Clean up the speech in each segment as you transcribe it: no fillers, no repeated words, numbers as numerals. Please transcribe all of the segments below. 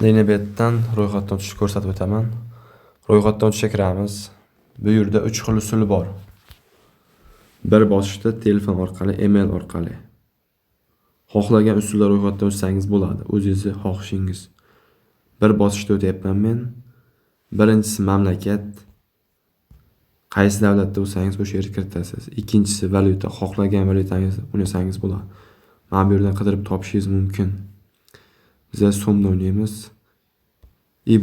Lenebetdan ro'yxatdan o'tishni ko'rsatib o'taman. Ro'yxatdan o'tishga kiramiz. Bu yerda 3 xil usul bor. Bir bosishda telefon orqali, email orqali. Xohlagan usulda ro'yxatdan o'tsangiz bo'ladi, o'zingizni xohishingiz. Bir bosishda o'tyapman men. Birinchisi mamlakat. Qaysi davlatda bo'lsangiz o'sha yerga kiritasiz. Ikkinchisi valyuta, xohlagan valyutangizni o'ynasangiz bo'ladi. Mana bu yerdan qidirib topishingiz mumkin. Biz so'mda o'ynaymiz.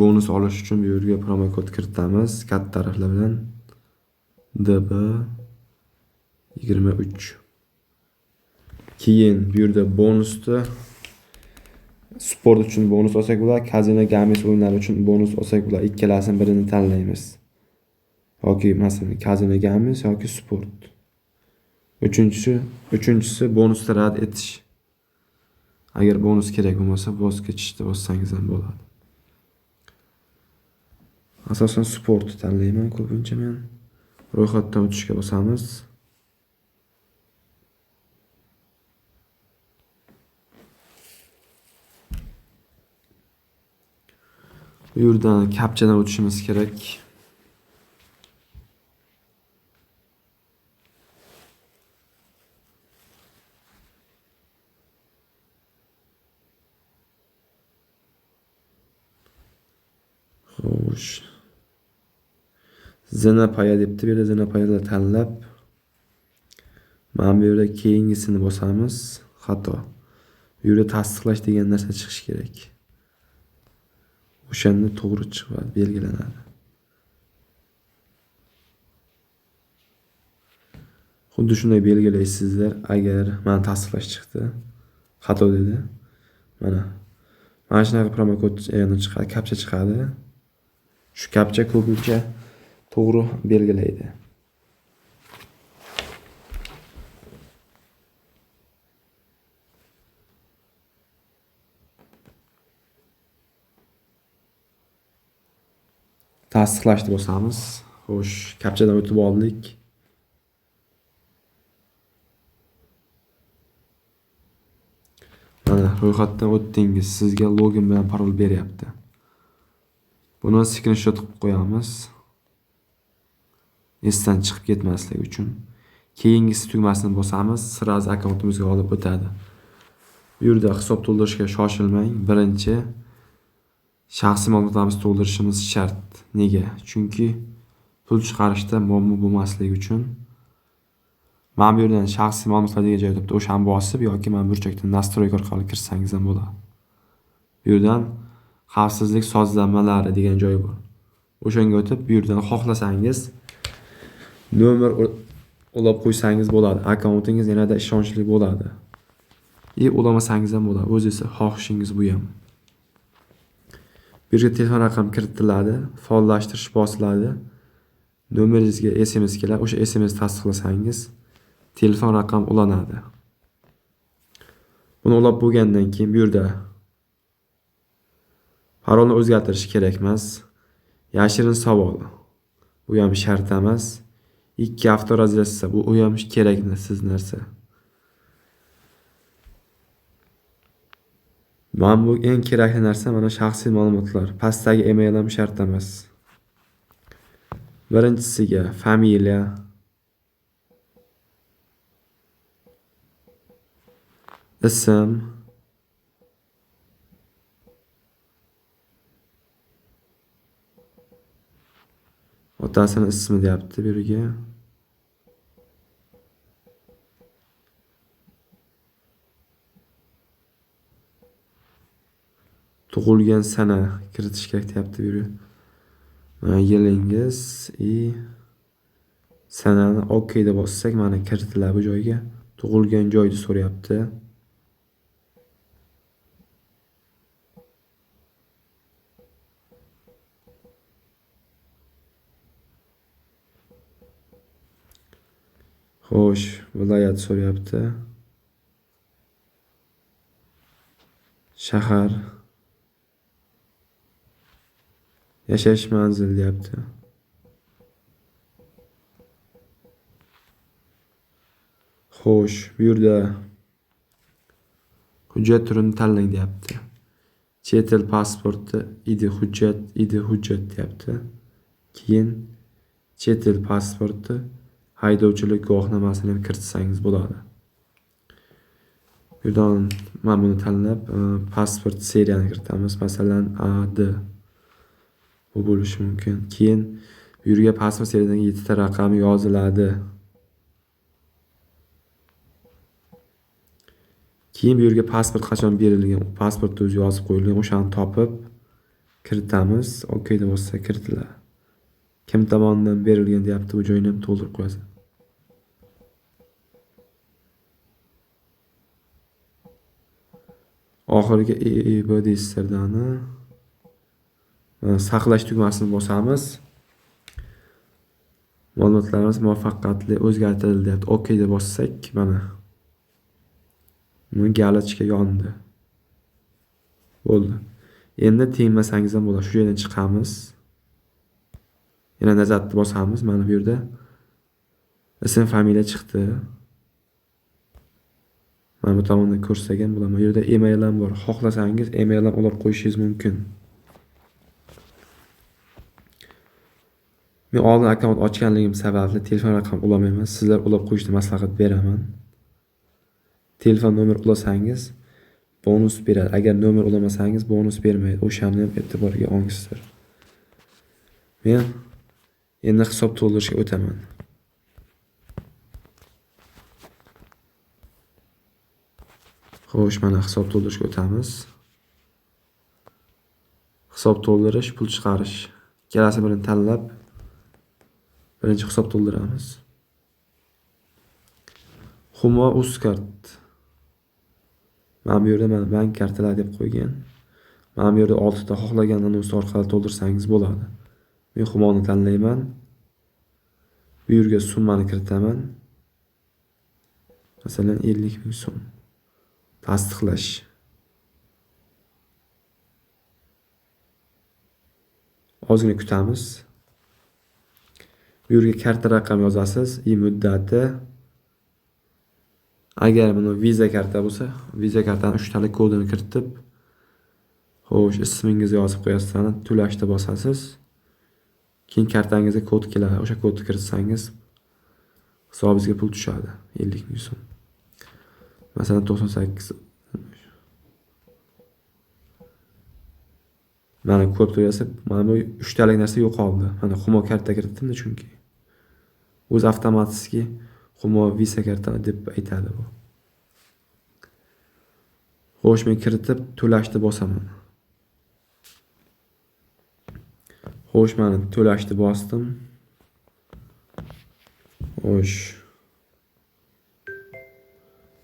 Bonus olish uchun bu yerga promo kod kiritamiz, katta harflar bilan DB23. Keyin bu yerda bonusni sport uchun bonus olsak bo'ladi, Casino Games o'yinlari uchun bonus olsak bo'ladi. Ikkalasidan birini tanlaymiz. Yoki masalan Casino Games yoki sport. Uchinchisi bonusni rad etish. Agar bonus kerak bo'lmasa, voz kechishni bossangiz ham bo'ladi. Asosan sport tanlayman ko'pincha men. Ro'yxatdan o'tishga bosamiz. Bu yerdan kapchadan o'tishimiz kerak. Xo'sh. Zinapaya debdi. Bu yerda zinapayalar tanlab, mana bu yerda keyingisini bosamiz. Xato. Bu yerda tasdiqlash degan narsa chiqish kerak. O'shanda to'g'ri chiqadi, belgilanadi. Xuddi shunday belgilaysizlar. Agar mana tasdiqlash chiqdi, xato dedi. Mana shunaqa promo kod chiqadi, kapcha chiqadi. Shu kapcha ko'pincha to'g'ri belgilaydi. Tasdiqlashni bosamiz. Xo'sh, kapchadan o'tib oldik. Mana ro'yxatdan o'tdingiz. Sizga login bilan parol beryapti. Buni screenshot qilib qo'yamiz. Esdan chiqib ketmasligi uchun. Keyingisi tugmasini bosamiz, sirasiz akkauntimizga olib o'tadi. Bu yerda hisob to'ldirishga shoshilmang. Birinchi shaxsiy ma'lumotlarimizni to'ldirishimiz shart. Nega? Chunki pul chiqarishda muammo bo'lmasligi uchun. Mana bu yerdan shaxsiy ma'lumotlar degan joyda o'shani bosib yoki mana burchakdan nastroyka orqali kirsangiz ham bo'ladi. Bu yerdan xavfsizlik sozlanmalari degan joy bor. O'shanga o'tib, bu yerdan xohlasangiz nomer ulab qo'ysangiz bo'ladi. Akkauntingiz yanada ishonchli bo'ladi. Ulamasangiz ham bo'ladi. O'zingiz xohishingiz bu ham. Bu yerga telefon raqami kiritiladi, faollashtirish bosiladi. Nomeringizga SMS keladi. O'sha SMS tasdiqlasangiz telefon raqam ulanadi. Buni ulab bo'lgandan keyin bu yerda parolni o'zgartirish kerak emas. Yashirin savol. Bu ham shart emas. 2 hafta razlashsa bu ham kerak siz narsa. Mana bu eng kerakli narsa mana shaxsiy ma'lumotlar. Pastdagi email ham shart emas. Birinchisiga familiya, ism, otasini ismi deyapti bu yerga. Tug'ilgan sana kiritish kerak deyapti bu yerga. Yilingiz sanani OK deb bossak mana kiritiladi bu joyga. Tug'ilgan joyni so'rayapti. Xo'sh, viloyat so'rayapti. Shahar. Yashash manzil deyapti. Xo'sh, bu yerda hujjat turini tanlang deyapti. chet el pasporti, ID hujjat deyapti. Keyin chet el pasporti, haydovchilik guvohnomasini ham kiritsangiz bo'ladi. Bu yerdan mana buni tanlab, pasport seriyani kiritamiz. Masalan, AD bu bo'lishi mumkin. Keyin bu yerga pasport seriyadagi 7 ta raqami yoziladi. Keyin bu yerga pasport qachon berilgan, pasportda o'zi yozib qo'yilgan, o'shani topib kiritamiz. OK deb bo'lsa kiritiladi. Kim tomonidan berilgan deyapti, bu joyni ham to'ldirib qo'yasiz. Oxiriga EEB deysizlardani saqlash tugmasini bosamiz. Ma'lumotlarimiz muvaffaqiyatli o'zgartirildi deyapti. OK deb bossak, mana bu galochka yondi. Bo'ldi. Endi tengmasangiz ham bo'ladi. Shu yerdan chiqamiz. Yana nazarni bosamiz. Mana bu yerda ism, familiya chiqdi. Mana bu tomonda ko'rsagan bo'laman. Bu yerda email ham bor. Xohlasangiz email ham olib qo'yishingiz mumkin. Men oldin akkaunt ochganligim sababli telefon raqam ulamayman. Sizlar ulab qo'yishni maslahat beraman. Telefon nomer ulasangiz bonus beradi. Agar nomer ulamasangiz bonus bermaydi. O'shani ham e'tiborga olingizlar. Men endi hisob to'ldirishga o'taman. Xo'sh, mana hisob to'ldirishga o'tamiz. Hisob to'ldirish, pul chiqarish. Ikkalasi birini tanlab birinchi hisob to'ldiramiz. Humo Uzkart. Mana bu yerda mana bank kartalari deb qo'ygan. Mana bu yerda 6 ta xohlagan anons orqali to'ldirsangiz bo'ladi. Men Humoni tanlayman. Bu yerga summani kiritaman. Masalan 50 ming so'm. Tasdiqlash. Ozgina kutamiz. Bu yerga karta raqam yozasiz, muddati. Agar buni Visa karta bo'lsa, Visa kartaning 3 talik kodini kiritib, xo'sh, ismingizni yozib qo'yasiz, to'lashni bosasiz. Keyin kartangizga kod keladi. O'sha kodni kiritsangiz hisobingizga pul tushadi, 50 ming so'm. Masalan 98. Mana ko'p to'lasa, mana bu 3 talik narsa yo'qoldi. Mana Humo karta kiritdim chunki. O'z avtomatiki Humo Visa karta deb aytadi bu. Xo'sh, men kiritib to'lashni bosaman. Xo'sh, mana to'lashni bosdim. Xo'sh.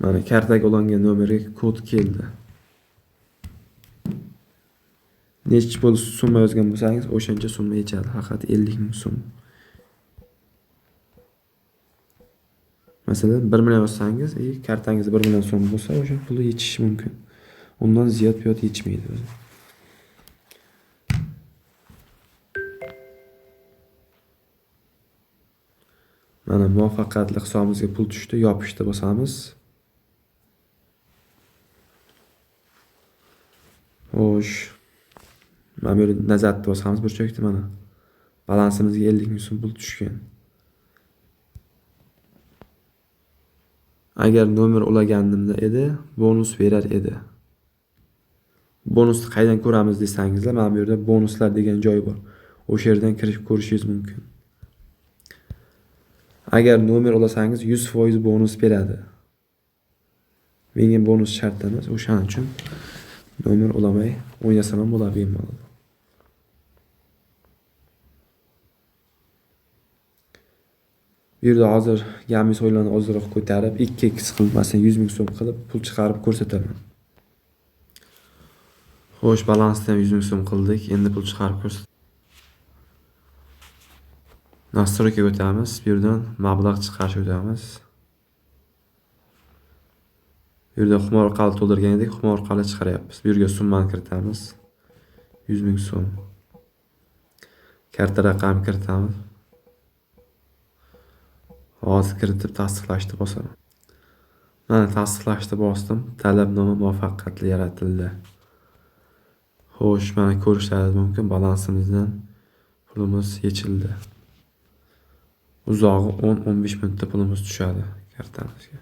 Mana kartaga ulangan nomerga kod keldi. Necha pul summa yozgan bo'lsangiz, o'shancha summa yechadi. Faqat 50 ming so'm. Masalan, 1 million yozsangiz, kartangizda 1 million so'm bo'lsa, o'sha pulni yechish mumkin. Undan ziyod piyot yechmaydi o'zi. Mana muvaffaqiyatli hisobimizga pul tushdi, yopishni bosamiz. Xo'sh. Mana bu yerda nazarni bosamiz burchakda mana. Balansimizga 50 ming so'm pul tushgan. Agar nomer ulaganimda edi, bonus berar edi. Bonusni qaydan ko'ramiz desangizlar, mana bu yerda bonuslar degan joy bor. O'sha yerdan kirib ko'rishingiz mumkin. Agar nomer ulasangiz 100% bonus beradi. Menga bonus shart emas, o'shaning uchun nomer ulamay o'ynasam ham bo'ladi bemalol. Bu yerda hozir gamis o'yinlarni ozroq ko'tarib, 2x qilib, masalan 100 ming so'm qilib pul chiqarib ko'rsataman. Xo'sh, balansda ham 100 ming so'm qildik. Endi pul chiqarib ko'rsat. Nastroykaga o'tamiz. Bu yerdan mablag' chiqarishga o'tamiz. Bu yerda Humo orqali to'ldirgan edik, Humo orqali chiqaryapmiz. Bu yerga summani kiritamiz. 100 ming so'm. Karta raqamini kiritamiz. Hozir kiritib tasdiqlashni bosaman. Mana tasdiqlashni bosdim. Talabnoma muvaffaqiyatli yaratildi. Xo'sh, mana ko'rishlaringiz mumkin, balansimizdan pulimiz yechildi. Uzog'i 10-15 minutda pulimiz tushadi kartamizga.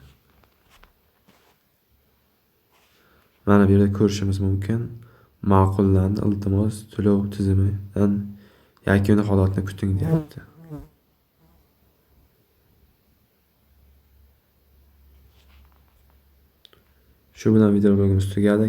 Mana bu yerda ko'rishimiz mumkin. Ma'qullandi, iltimos to'lov tizimidan yakuniy holatni kuting deyapti. Shu bilan video blogimiz tugadi.